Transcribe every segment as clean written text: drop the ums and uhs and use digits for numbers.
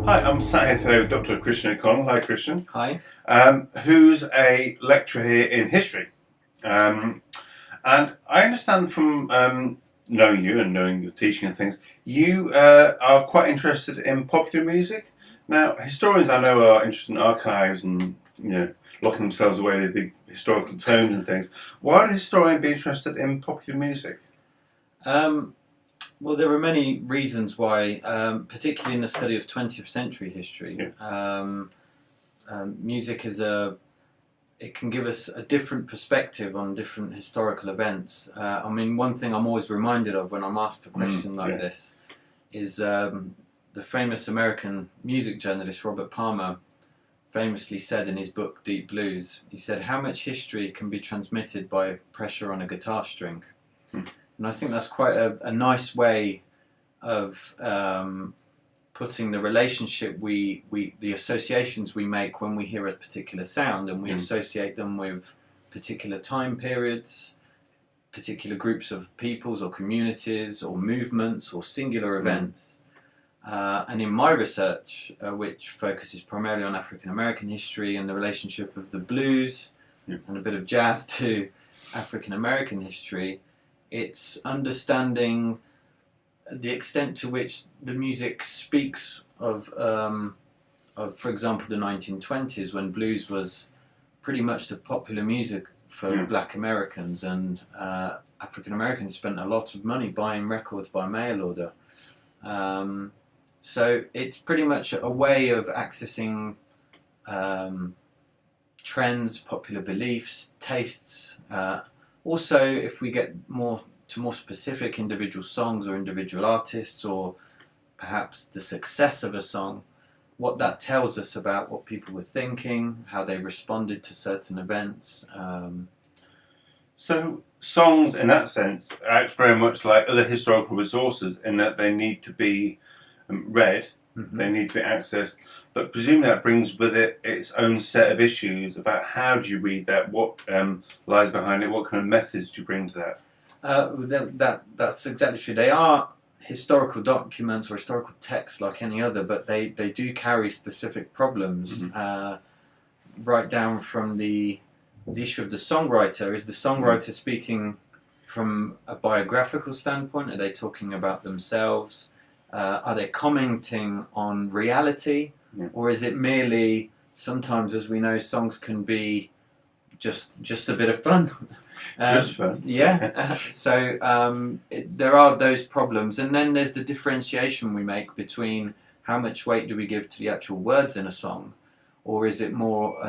Hi, I'm sat here today with Dr. Christian O'Connell. Hi, Christian. Hi. Who's a lecturer here in history. And I understand from knowing you and knowing your teaching and things, you are quite interested in popular music. Now, historians I know are interested in archives and locking themselves away with big historical tomes and things. Why would a historian be interested in popular music? Well, there are many reasons why, particularly in the study of 20th century history. Music it can give us a different perspective on different historical events. One thing I'm always reminded of when I'm asked a question like this is the famous American music journalist Robert Palmer famously said in his book Deep Blues, he said, "How much history can be transmitted by pressure on a guitar string?" And I think that's quite a nice way of putting the relationship the associations we make when we hear a particular sound, and we associate them with particular time periods, particular groups of peoples or communities or movements or singular events. And in my research, which focuses primarily on African American history and the relationship of the blues and a bit of jazz to African American history, it's understanding the extent to which the music speaks of, for example, the 1920s, when blues was pretty much the popular music for Black Americans, and African Americans spent a lot of money buying records by mail order. So it's pretty much a way of accessing trends, popular beliefs, tastes. Also, if we get more specific individual songs or individual artists, or perhaps the success of a song, what that tells us about what people were thinking, how they responded to certain events. So songs, in that sense, act very much like other historical resources in that they need to be read, they need to be accessed, but presumably that brings with it its own set of issues about how do you read that, what lies behind it, what kind of methods do you bring to that? That's exactly true. They are historical documents or historical texts like any other, but they do carry specific problems. Right down from the issue of the songwriter. Is the songwriter speaking from a biographical standpoint? Are they talking about themselves? Are they commenting on reality? Or is it merely, sometimes, as we know, songs can be just a bit of fun? Just fun. So there are those problems. And then there's the differentiation we make between how much weight do we give to the actual words in a song, or is it more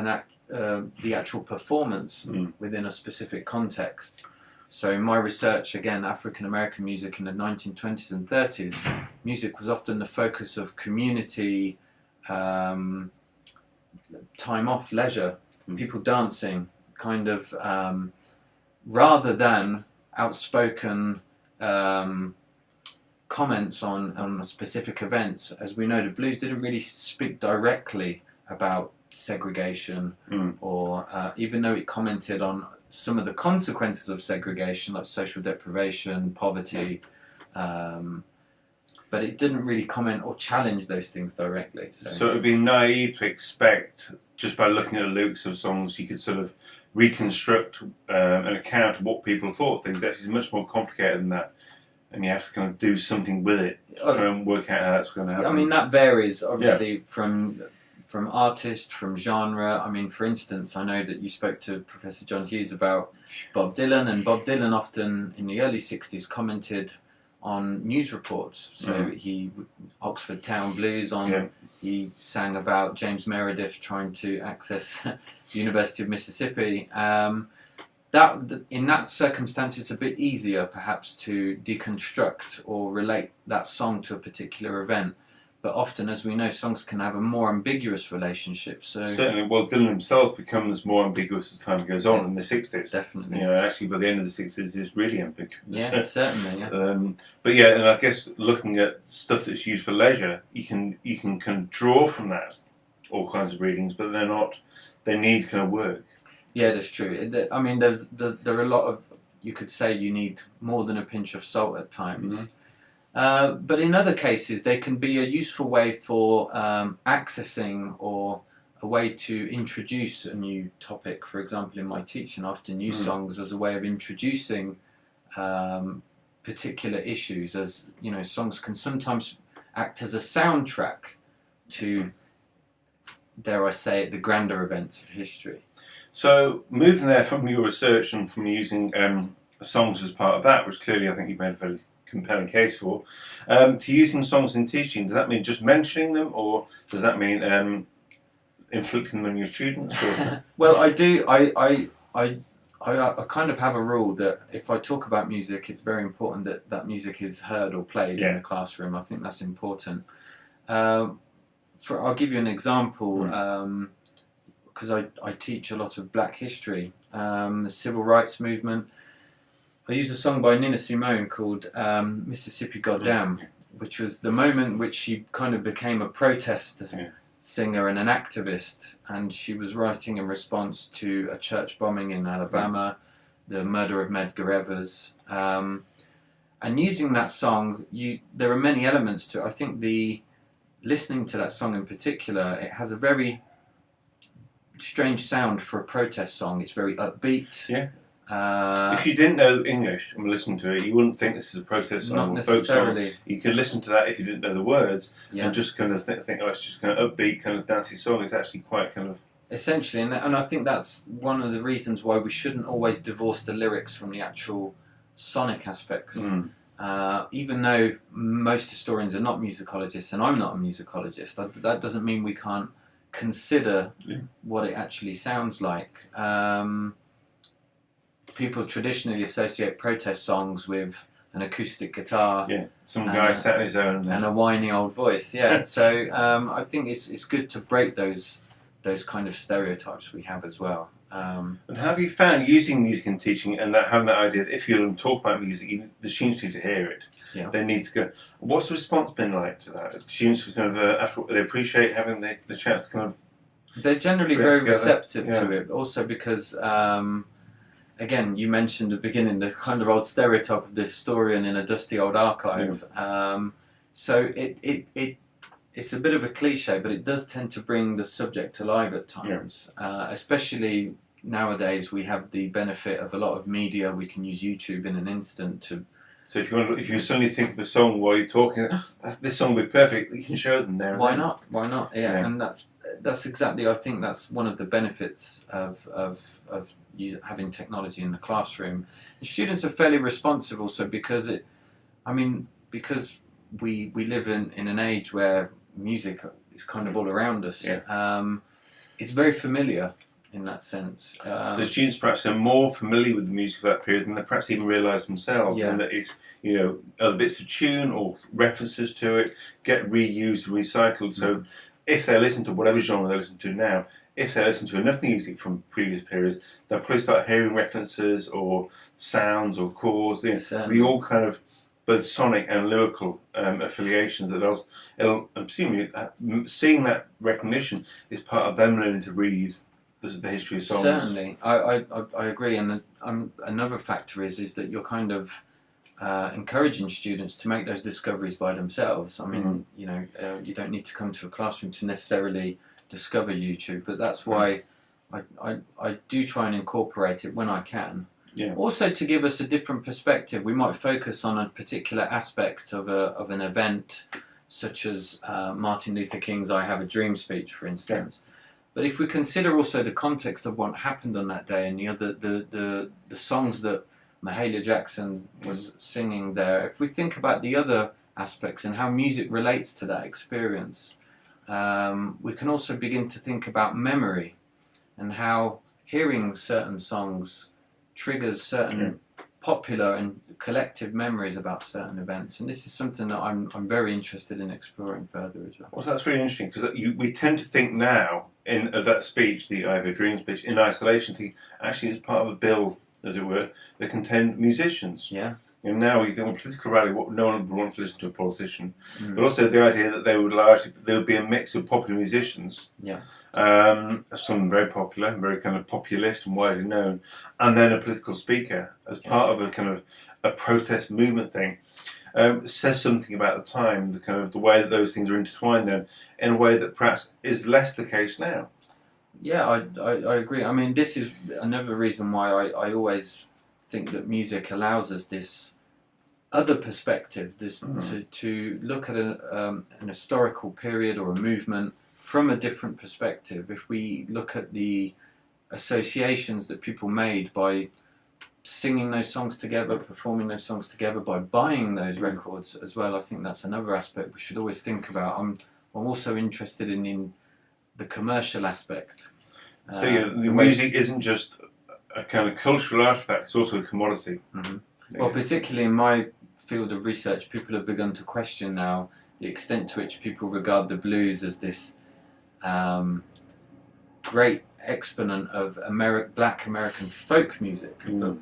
the actual performance within a specific context? So in my research, again, African American music in the 1920s and 30s, music was often the focus of community, time off, leisure, people dancing, kind of, rather than outspoken comments on specific events. As we know, the blues didn't really speak directly about segregation, or even though it commented on some of the consequences of segregation, like social deprivation, poverty, but it didn't really comment or challenge those things directly. So it would be naive to expect, just by looking at the lyrics of songs, you could sort of reconstruct an account of what people thought. Things actually much more complicated than that, and you have to kind of do something with it to try and work out how that's going to happen. I mean, that varies obviously from artist, from genre. I mean, for instance, I know that you spoke to Professor John Hughes about Bob Dylan, and Bob Dylan often in the early 60s commented on news reports. So Oxford Town Blues he sang about James Meredith trying to access the University of Mississippi. That in that circumstance, it's a bit easier perhaps to deconstruct or relate that song to a particular event. But often, as we know, songs can have a more ambiguous relationship. So certainly, well, Dylan himself becomes more ambiguous as time goes on in the 60s. Definitely. Actually, by the end of the 60s, is really ambiguous. Yeah, certainly. Yeah. But yeah, and I guess looking at stuff that's used for leisure, you can kind of draw from that all kinds of readings, but they're not. They need kind of work. Yeah, that's true. I mean, there are a lot of. You could say you need more than a pinch of salt at times. But in other cases, they can be a useful way for accessing or a way to introduce a new topic. For example, in my teaching, I often use songs as a way of introducing particular issues. As you know, songs can sometimes act as a soundtrack to, dare I say it, the grander events of history. So, moving there from your research and from using songs as part of that, which clearly I think you've made a very compelling case for, to using songs in teaching, does that mean just mentioning them, or does that mean inflicting them on your students? Or? Well, I do. I kind of have a rule that if I talk about music, it's very important that that music is heard or played in the classroom. I think that's important. I'll give you an example, because I teach a lot of Black history, the Civil Rights Movement. I used a song by Nina Simone called Mississippi Goddam, which was the moment which she kind of became a protest singer and an activist, and she was writing in response to a church bombing in Alabama, the murder of Medgar Evers, and using that song, there are many elements to it. I think listening to that song in particular, it has a very strange sound for a protest song. It's very upbeat. Yeah. If you didn't know English and were listening to it, you wouldn't think this is a protest song Not or folk song. necessarily. You could listen to that if you didn't know the words and just kind of think, oh, it's just kind of upbeat, kind of dancey song. It's actually quite kind of... Essentially, and I think that's one of the reasons why we shouldn't always divorce the lyrics from the actual sonic aspects. Even though most historians are not musicologists, and I'm not a musicologist, that doesn't mean we can't consider what it actually sounds like. People traditionally associate protest songs with an acoustic guitar, some guy sat on his own, and a whiny old voice. So I think it's good to break those kind of stereotypes we have as well. And have you found using music in teaching and having that idea that if you're going to talk about music, the students need to hear it. They need to go. What's the response been like to that? Students kind of they appreciate having the chance to kind of. They're generally very receptive to it. Also because. Again, you mentioned at the beginning the kind of old stereotype of the historian in a dusty old archive. So it's a bit of a cliche, but it does tend to bring the subject alive at times. Especially nowadays, we have the benefit of a lot of media. We can use YouTube in an instant to. So if you suddenly think of a song while you're talking, this song would be perfect. You can show them there. Why not? Yeah, and that's exactly. I think that's one of the benefits of having technology in the classroom. And students are fairly responsive also because we live in an age where music is kind of all around us. It's very familiar in that sense. So students perhaps are more familiar with the music of that period than they perhaps even realise themselves. And that it's, other bits of tune or references to it get reused, recycled. So if they listen to whatever genre they listen to now, if they listen to enough music from previous periods, they'll probably start hearing references or sounds or chords. We all kind of both sonic and lyrical affiliations. I'm assuming seeing that recognition is part of them learning to read the history of songs. Certainly, I agree. And another factor is that you're kind of encouraging students to make those discoveries by themselves. I mean, you don't need to come to a classroom to necessarily discover YouTube, but that's why I do try and incorporate it when I can. Also to give us a different perspective. We might focus on a particular aspect of an event, such as Martin Luther King's "I Have a Dream" speech, for instance. But if we consider also the context of what happened on that day and the songs that Mahalia Jackson was singing there, if we think about the other aspects and how music relates to that experience, we can also begin to think about memory and how hearing certain songs triggers certain popular and collective memories about certain events. And this is something that I'm very interested in exploring further as well. Well, that's really interesting because we tend to think now of that speech, the "I Have a Dream" speech, in isolation. Actually, it's part of a bill, as it were, that contained musicians. Now you think, political rally, no one would want to listen to a politician. But also the idea that there would be a mix of popular musicians. Some very popular, very kind of populist and widely known, and then a political speaker as part of a kind of a protest movement thing. says something about the time, the kind of the way that those things are intertwined then, in a way that perhaps is less the case now. Yeah, I agree. I mean, this is another reason why I always think that music allows us this other perspective, this to look at an historical period or a movement from a different perspective. If we look at the associations that people made by singing those songs together, performing those songs together, by buying those records as well, I think that's another aspect we should always think about. I'm also interested in the commercial aspect. So the music isn't just a kind of cultural artifact; it's also a commodity. Mm-hmm. Well, particularly in my field of research, people have begun to question now the extent to which people regard the blues as this great exponent of Black American folk music. But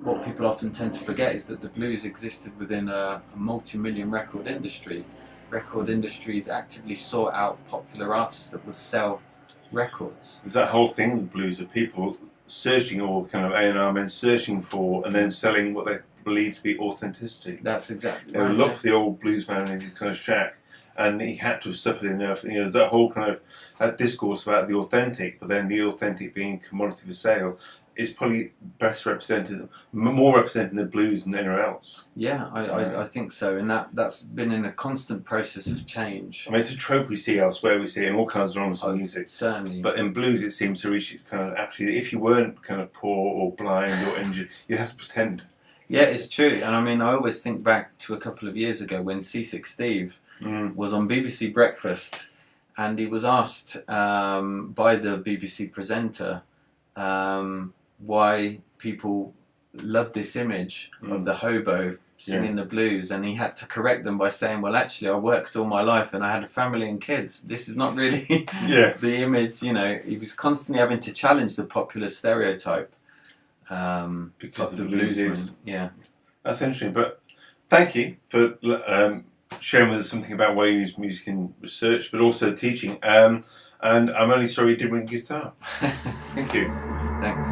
what people often tend to forget is that the blues existed within a multi-million record industry. Record industries actively sought out popular artists that would sell records. There's that whole thing with the blues of people searching, or kind of A&R men searching for and then selling what they believe to be authenticity. That's exactly right. Look for the old blues man in his kind of shack, and he had to have suffered enough. There's that whole kind of that discourse about the authentic, but then the authentic being commodity for sale is probably best represented, more represented in the blues than anywhere else. Yeah, I think so, and that's been in a constant process of change. I mean, it's a trope we see elsewhere. We see it in all kinds of genres of music. Certainly. But in blues, it seems to reach kind of actually, if you weren't kind of poor or blind or injured, you have to pretend. Yeah, it's true, and I mean, I always think back to a couple of years ago when Seasick Steve was on BBC Breakfast, and he was asked by the BBC presenter why people love this image of the hobo singing the blues, and he had to correct them by saying, well, actually, I worked all my life and I had a family and kids. This is not really the image, He was constantly having to challenge the popular stereotype because of the blues bluesman. is... Yeah. That's interesting, but thank you for sharing with us something about why you use music in research, but also teaching. And I'm only sorry you did bring guitar. Thank you. Thanks.